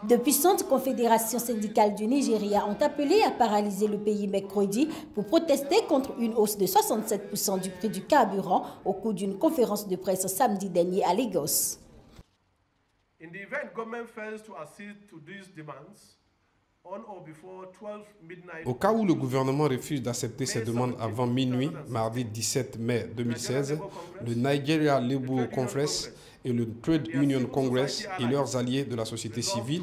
De puissantes confédérations syndicales du Nigeria ont appelé à paralyser le pays mercredi pour protester contre une hausse de 67% du prix du carburant au cours d'une conférence de presse samedi dernier à Lagos. In the event government fails to accede to these demands, on or before 12 midnight. Au cas où le gouvernement refuse d'accepter ces demandes avant minuit, mardi 17 mai 2016, le Nigeria Labour Congress et le Trade Union Congress et leurs alliés de la société civile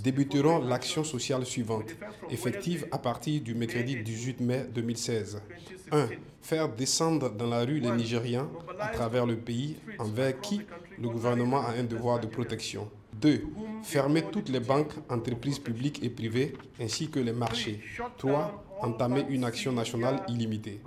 débuteront l'action sociale suivante, effective à partir du mercredi 18 mai 2016. 1. Faire descendre dans la rue les Nigérians à travers le pays envers qui le gouvernement a un devoir de protection. 2. Fermer toutes les banques, entreprises publiques et privées, ainsi que les marchés. 3. Entamer une action nationale illimitée.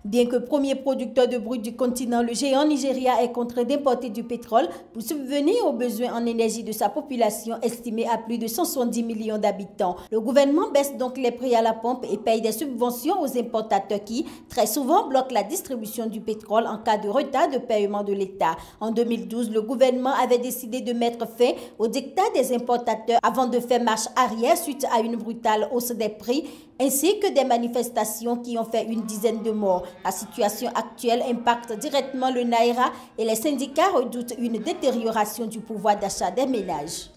Bien que premier producteur de brut du continent, le géant Nigeria est contraint d'importer du pétrole pour subvenir aux besoins en énergie de sa population estimée à plus de 170 millions d'habitants. Le gouvernement baisse donc les prix à la pompe et paye des subventions aux importateurs qui, très souvent, bloquent la distribution du pétrole en cas de retard de paiement de l'État. En 2012, le gouvernement avait décidé de mettre fin au diktat des importateurs avant de faire marche arrière suite à une brutale hausse des prix, ainsi que des manifestations qui ont fait une dizaine de morts. La situation actuelle impacte directement le Naira et les syndicats redoutent une détérioration du pouvoir d'achat des ménages.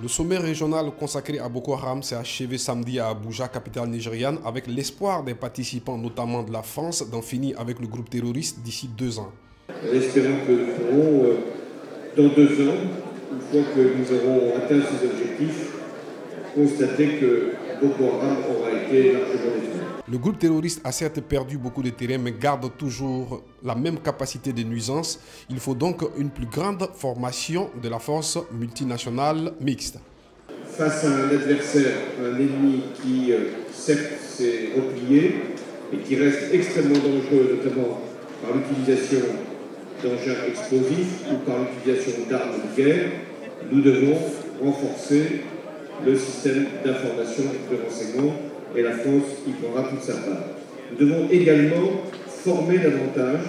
Le sommet régional consacré à Boko Haram s'est achevé samedi à Abuja, capitale nigériane, avec l'espoir des participants, notamment de la France, d'en finir avec le groupe terroriste d'ici 2 ans. Espérons que nous pourrons, dans 2 ans, une fois que nous aurons atteint ces objectifs, constater que Boko Haram aura été largement détruit. Le groupe terroriste a certes perdu beaucoup de terrain, mais garde toujours la même capacité de nuisance. Il faut donc une plus grande formation de la force multinationale mixte. Face à un adversaire, un ennemi qui, certes, s'est replié et qui reste extrêmement dangereux, notamment par l'utilisation d'engins explosifs ou par l'utilisation d'armes de guerre, nous devons renforcer le système d'information et de renseignement et la France y prendra toute sa part. Nous devons également former davantage,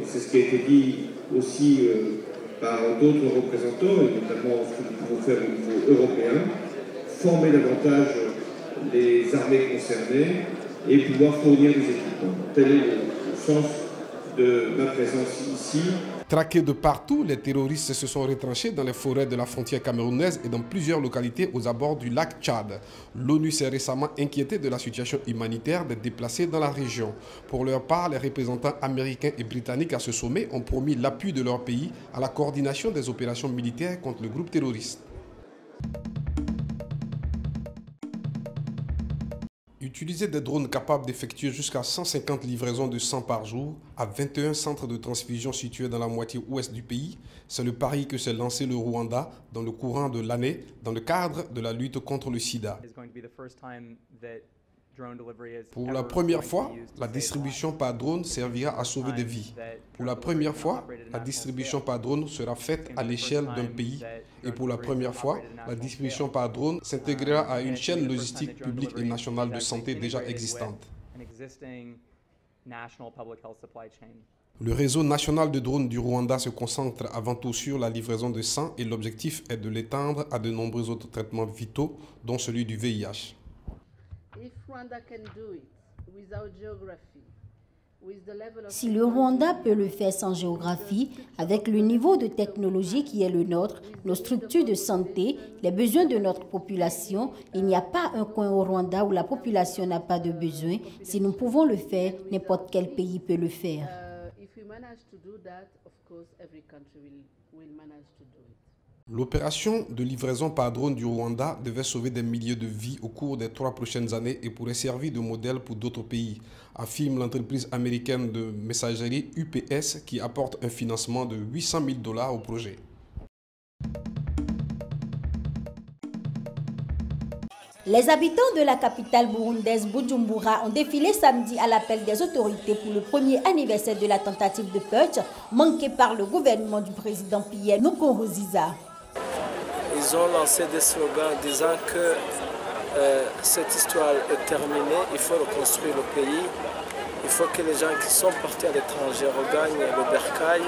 et c'est ce qui a été dit aussi par d'autres représentants, et notamment ce que nous pouvons faire au niveau européen, former davantage les armées concernées et pouvoir fournir des équipements. Tel est le sens de ma présence ici. Traqués de partout, les terroristes se sont retranchés dans les forêts de la frontière camerounaise et dans plusieurs localités aux abords du lac Tchad. L'ONU s'est récemment inquiétée de la situation humanitaire des déplacés dans la région. Pour leur part, les représentants américains et britanniques à ce sommet ont promis l'appui de leur pays à la coordination des opérations militaires contre le groupe terroriste. Utiliser des drones capables d'effectuer jusqu'à 150 livraisons de sang par jour à 21 centres de transfusion situés dans la moitié ouest du pays, c'est le pari que s'est lancé le Rwanda dans le courant de l'année dans le cadre de la lutte contre le sida. Pour la première fois, la distribution par drone servira à sauver des vies. Pour la première fois, la distribution par drone sera faite à l'échelle d'un pays. Et pour la première fois, la distribution par drone s'intégrera à une chaîne logistique publique et nationale de santé déjà existante. Le réseau national de drones du Rwanda se concentre avant tout sur la livraison de sang et l'objectif est de l'étendre à de nombreux autres traitements vitaux, dont celui du VIH. Si le Rwanda peut le faire sans géographie, avec le niveau de technologie qui est le nôtre, nos structures de santé, les besoins de notre population, il n'y a pas un coin au Rwanda où la population n'a pas de besoin. Si nous pouvons le faire, n'importe quel pays peut le faire. L'opération de livraison par drone du Rwanda devait sauver des milliers de vies au cours des 3 prochaines années et pourrait servir de modèle pour d'autres pays, affirme l'entreprise américaine de messagerie UPS qui apporte un financement de 800 000 $ au projet. Les habitants de la capitale burundaise Bujumbura ont défilé samedi à l'appel des autorités pour le premier anniversaire de la tentative de putsch manquée par le gouvernement du président Pierre Nkurunziza. Ils ont lancé des slogans disant que cette histoire est terminée, il faut reconstruire le pays. Il faut que les gens qui sont partis à l'étranger regagnent le bercail.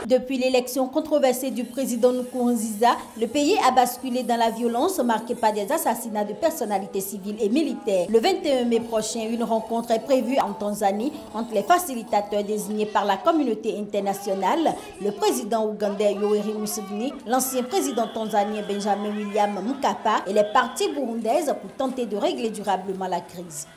Depuis l'élection controversée du président Nkurunziza, le pays a basculé dans la violence marquée par des assassinats de personnalités civiles et militaires. Le 21 mai prochain, une rencontre est prévue en Tanzanie entre les facilitateurs désignés par la communauté internationale, le président ougandais Yoweri Museveni, l'ancien président tanzanien Benjamin William Mkapa et les partis burundaises pour tenter de régler durablement la crise.